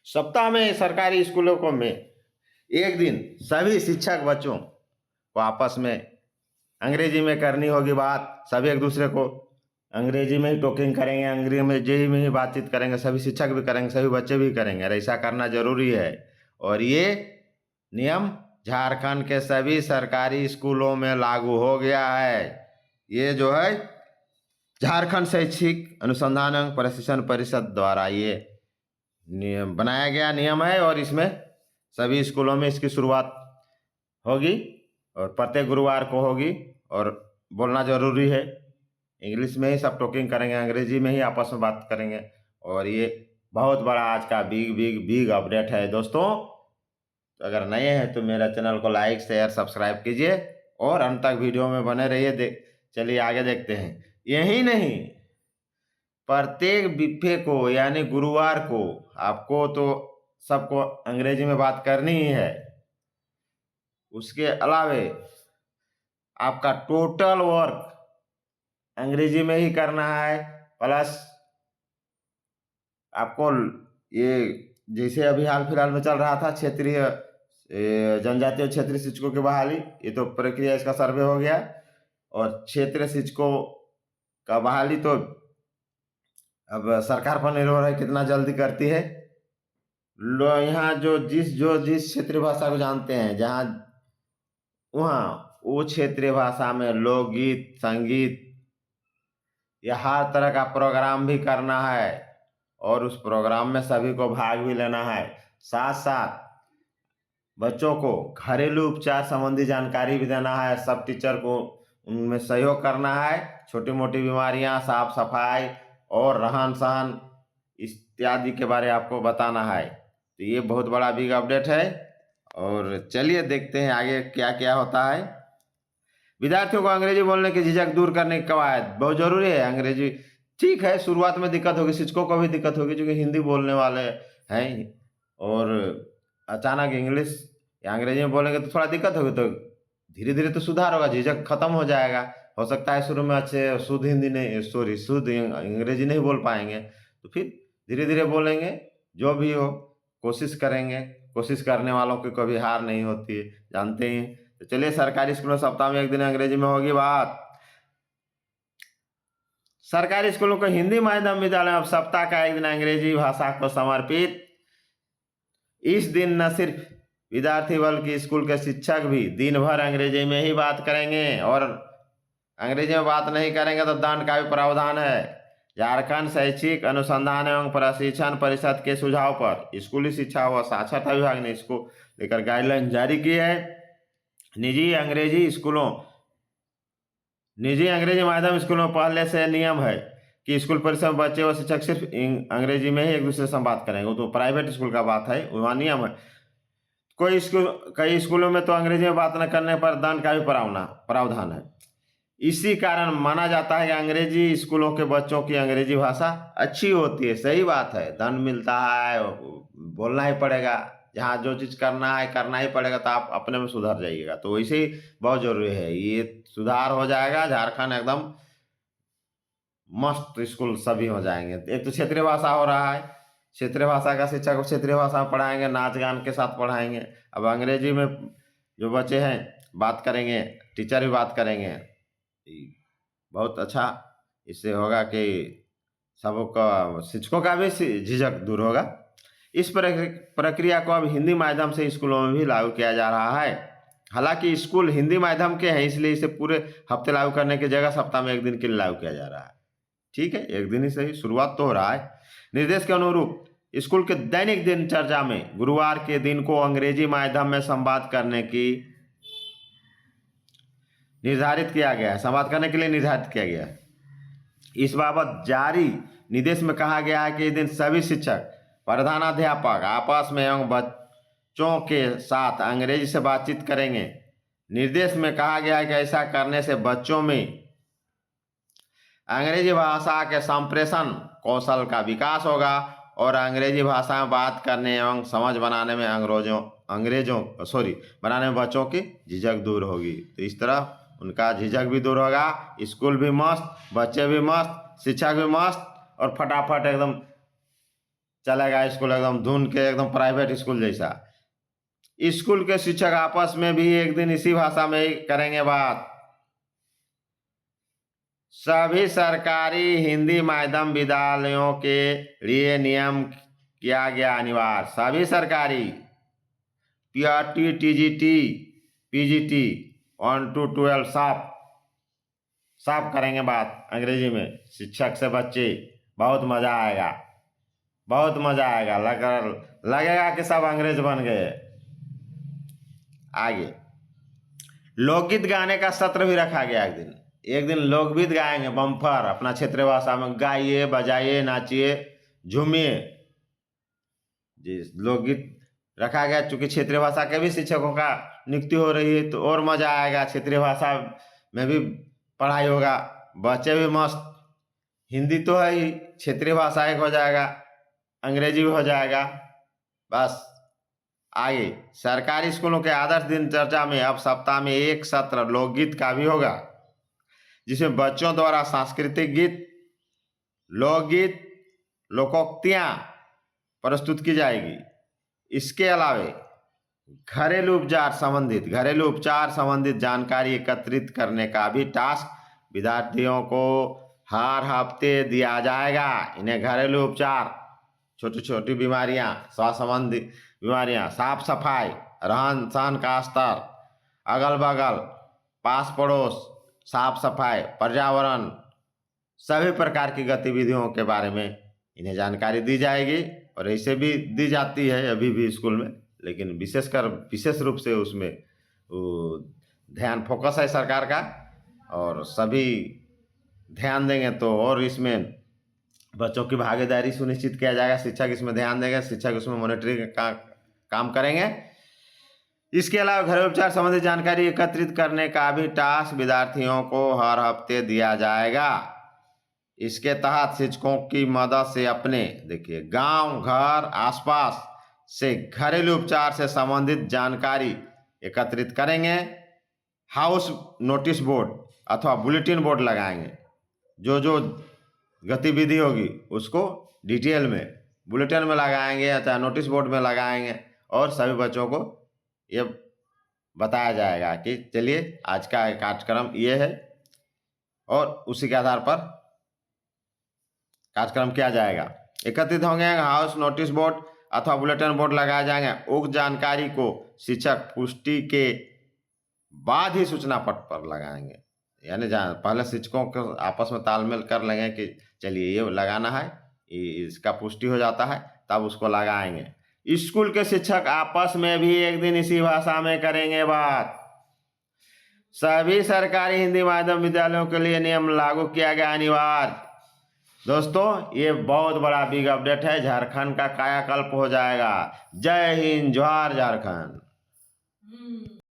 सप्ताह में सरकारी स्कूलों को में एक दिन सभी शिक्षक बच्चों को आपस में अंग्रेजी में करनी होगी बात। सभी एक दूसरे को अंग्रेजी में ही टॉकिंग करेंगे, अंग्रेजी में ही बातचीत करेंगे। सभी शिक्षक भी करेंगे, सभी बच्चे भी करेंगे, और ऐसा करना जरूरी है। और ये नियम झारखंड के सभी सरकारी स्कूलों में लागू हो गया है। ये जो है झारखंड शैक्षिक अनुसंधान एवं प्रशिक्षण परिषद द्वारा ये नियम बनाया गया नियम है, और इसमें सभी स्कूलों में इसकी शुरुआत होगी और प्रत्येक गुरुवार को होगी। और बोलना जरूरी है, इंग्लिश में ही सब टॉकिंग करेंगे, अंग्रेजी में ही आपस में बात करेंगे। और ये बहुत बड़ा आज का बिग अपडेट है दोस्तों। तो अगर नए हैं तो मेरा चैनल को लाइक शेयर सब्सक्राइब कीजिए और अंत तक वीडियो में बने रहिए। चलिए आगे देखते हैं। यही नहीं, प्रत्येक बिफे को यानी गुरुवार को आपको तो सबको अंग्रेजी में बात करनी ही है। उसके अलावे आपका टोटल वर्क अंग्रेजी में ही करना है। प्लस आपको ये जैसे अभी हाल फिलहाल में चल रहा था क्षेत्रीय जनजातीय क्षेत्रीय शिक्षकों की बहाली, ये तो प्रक्रिया इसका सर्वे हो गया। और क्षेत्रीय शिक्षकों का बहाली तो अब सरकार पर निर्भर है कितना जल्दी करती है। यहाँ जो जिस क्षेत्रीय भाषा को जानते हैं, जहाँ वहाँ वो क्षेत्रीय भाषा में लोकगीत संगीत या हर तरह का प्रोग्राम भी करना है, और उस प्रोग्राम में सभी को भाग भी लेना है। साथ साथ बच्चों को घरेलू उपचार संबंधी जानकारी भी देना है। सब टीचर को उनमें सहयोग करना है। छोटी मोटी बीमारियां, साफ सफाई और रहन सहन इत्यादि के बारे में आपको बताना है। तो ये बहुत बड़ा बिग अपडेट है। और चलिए देखते हैं आगे क्या क्या होता है। विद्यार्थियों को अंग्रेजी बोलने की झिझक दूर करने की कवायद बहुत जरूरी है। अंग्रेजी ठीक है, शुरुआत में दिक्कत होगी, शिक्षकों को भी दिक्कत होगी क्योंकि हिंदी बोलने वाले हैं, और अचानक इंग्लिश या अंग्रेजी में बोलेंगे तो थोड़ा दिक्कत होगी। तो धीरे धीरे तो सुधार होगा, झिझक खत्म हो जाएगा। हो सकता है शुरू में अच्छे शुद्ध हिंदी नहीं, शुद्ध अंग्रेजी नहीं बोल पाएंगे, तो फिर धीरे धीरे बोलेंगे। जो भी हो कोशिश करेंगे, कोशिश करने वालों की कभी हार नहीं होती है, जानते हैं। तो चलिए, सरकारी स्कूलों सप्ताह में एक दिन अंग्रेजी में होगी बात। सरकारी स्कूलों को हिंदी माध्यम विद्यालय अब सप्ताह का एक दिन अंग्रेजी भाषा को समर्पित। इस दिन न सिर्फ विद्यार्थी बल्कि स्कूल के शिक्षक भी दिन भर अंग्रेजी में ही बात करेंगे, और अंग्रेजी में बात नहीं करेंगे तो दंड का भी प्रावधान है। झारखंड शैक्षिक अनुसंधान एवं प्रशिक्षण परिषद के सुझाव पर स्कूली शिक्षा व साक्षरता विभाग ने इसको लेकर गाइडलाइन जारी की है। निजी अंग्रेजी माध्यम स्कूलों में पहले से नियम है कि स्कूल परिसर में बच्चे व शिक्षक सिर्फ अंग्रेजी में ही एक दूसरे से बात करेंगे। वो तो प्राइवेट स्कूल का बात है, वहाँ नियम है। कई स्कूलों में तो अंग्रेजी में बात न करने पर दंड का भी प्रावधान है। इसी कारण माना जाता है कि अंग्रेजी स्कूलों के बच्चों की अंग्रेजी भाषा अच्छी होती है। सही बात है, दंड मिलता है, बोलना ही पड़ेगा। जहाँ जो चीज़ करना है करना ही पड़ेगा, तो आप अपने में सुधर जाइएगा। तो वैसे ही बहुत जरूरी है, ये सुधार हो जाएगा। झारखंड एकदम मस्त स्कूल सभी हो जाएंगे। एक तो क्षेत्रीय भाषा हो रहा है, क्षेत्रीय भाषा का शिक्षा को क्षेत्रीय भाषा में पढ़ाएंगे, नाच गान के साथ पढ़ाएंगे। अब अंग्रेजी में जो बच्चे हैं बात करेंगे, टीचर भी बात करेंगे, बहुत अच्छा इससे होगा कि सबका, शिक्षकों का भी झिझक दूर होगा। इस प्रक्रिया को अब हिंदी माध्यम से स्कूलों में भी लागू किया जा रहा है। हालांकि स्कूल हिंदी माध्यम के हैं, इसलिए इसे पूरे हफ्ते लागू करने की जगह सप्ताह में एक दिन के लिए लागू किया जा रहा है। ठीक है, एक दिन ही सही, शुरुआत तो हो रहा है। निर्देश के अनुरूप स्कूल के दैनिक दिनचर्या में गुरुवार के दिन को अंग्रेजी माध्यम में संवाद करने की निर्धारित किया गया है, संवाद करने के लिए निर्धारित किया गया है। इस बाबत जारी निर्देश में कहा गया है कि इस दिन सभी शिक्षक प्रधानाध्यापक आपस में एवं बच्चों के साथ अंग्रेजी से बातचीत करेंगे। निर्देश में कहा गया है कि ऐसा करने से बच्चों में अंग्रेजी भाषा के संप्रेषण कौशल का विकास होगा और अंग्रेजी भाषा में बात करने एवं समझ बनाने में बनाने में बच्चों की झिझक दूर होगी। तो इस तरह उनका झिझक भी दूर होगा, स्कूल भी मस्त, बच्चे भी मस्त, शिक्षक भी मस्त, और फटाफट एकदम चलेगा स्कूल एकदम धुन के, एकदम प्राइवेट स्कूल जैसा। स्कूल के शिक्षक आपस में भी एक दिन इसी भाषा में ही करेंगे बात। सभी सरकारी हिंदी माध्यम विद्यालयों के लिए नियम किया गया अनिवार्य। सभी सरकारी पीआरटी, टीजीटी, पीजीटी 1 to 12 साफ साफ करेंगे बात अंग्रेजी में। शिक्षक से बच्चे बहुत मजा आएगा, बहुत मजा आएगा। लगेगा कि सब अंग्रेज बन गए। आगे लोकगीत गाने का सत्र भी रखा गया। एक दिन लोकगीत गाएंगे बम्फर अपना क्षेत्रीय भाषा में। गाइए, बजाइए, नाचिए, झूमिए। जी, लोकगीत रखा गया चूंकि क्षेत्रीय भाषा के भी शिक्षकों का नियुक्ति हो रही है, तो और मजा आएगा। क्षेत्रीय भाषा में भी पढ़ाई होगा, बच्चे भी मस्त। हिंदी तो है ही, क्षेत्रीय भाषा एक हो जाएगा, अंग्रेजी भी हो जाएगा। बस आगे सरकारी स्कूलों के आदर्श दिनचर्या में अब सप्ताह में एक सत्र लोकगीत का भी होगा, जिसमें बच्चों द्वारा सांस्कृतिक गीत, लोकगीत, लोकोक्तियां प्रस्तुत की जाएगी। इसके अलावे घरेलू उपचार संबंधित जानकारी एकत्रित करने का भी टास्क विद्यार्थियों को हर हफ्ते दिया जाएगा। इन्हें घरेलू उपचार, छोटी छोटी बीमारियां, स्वास्थ्य संबंधी बीमारियां, साफ सफाई, रहन सहन का स्तर, अगल बगल, पास पड़ोस, साफ सफाई, पर्यावरण, सभी प्रकार की गतिविधियों के बारे में इन्हें जानकारी दी जाएगी। और ऐसे भी दी जाती है अभी भी स्कूल में, लेकिन विशेष रूप से उसमें ध्यान फोकस है सरकार का। और सभी ध्यान देंगे तो और इसमें बच्चों की भागीदारी सुनिश्चित किया जाएगा। शिक्षक इसमें ध्यान देंगे, शिक्षक इसमें मॉनिटरिंग का काम करेंगे। इसके अलावा घरेलू उपचार संबंधी जानकारी एकत्रित करने का भी टास्क विद्यार्थियों को हर हफ्ते दिया जाएगा। इसके तहत शिक्षकों की मदद से अपने गांव, घर, आसपास से घरेलू उपचार से संबंधित जानकारी एकत्रित करेंगे। हाउस नोटिस बोर्ड अथवा बुलेटिन बोर्ड लगाएंगे। जो गतिविधि होगी उसको डिटेल में बुलेटिन में लगाएंगे या नोटिस बोर्ड में लगाएंगे, और सभी बच्चों को ये बताया जाएगा कि चलिए आज का कार्यक्रम ये है, और उसी के आधार पर कार्यक्रम किया जाएगा। एकत्रित होंगे हाउस नोटिस बोर्ड अथवा बुलेटिन बोर्ड लगाए जाएंगे। उक्त जानकारी को शिक्षक पुष्टि के बाद ही सूचना पट पर लगाएंगे। यानी पहले शिक्षकों को आपस में तालमेल कर लेंगे कि चलिए ये लगाना है, इसका पुष्टि हो जाता है तब उसको लगाएंगे। स्कूल के शिक्षक आपस में भी एक दिन इसी भाषा में करेंगे बात। सभी सरकारी हिंदी माध्यम विद्यालयों के लिए नियम लागू किया गया अनिवार्य। दोस्तों ये बहुत बड़ा बिग अपडेट है। झारखंड का कायाकल्प हो जाएगा। जय हिंद, जोहार झारखंड।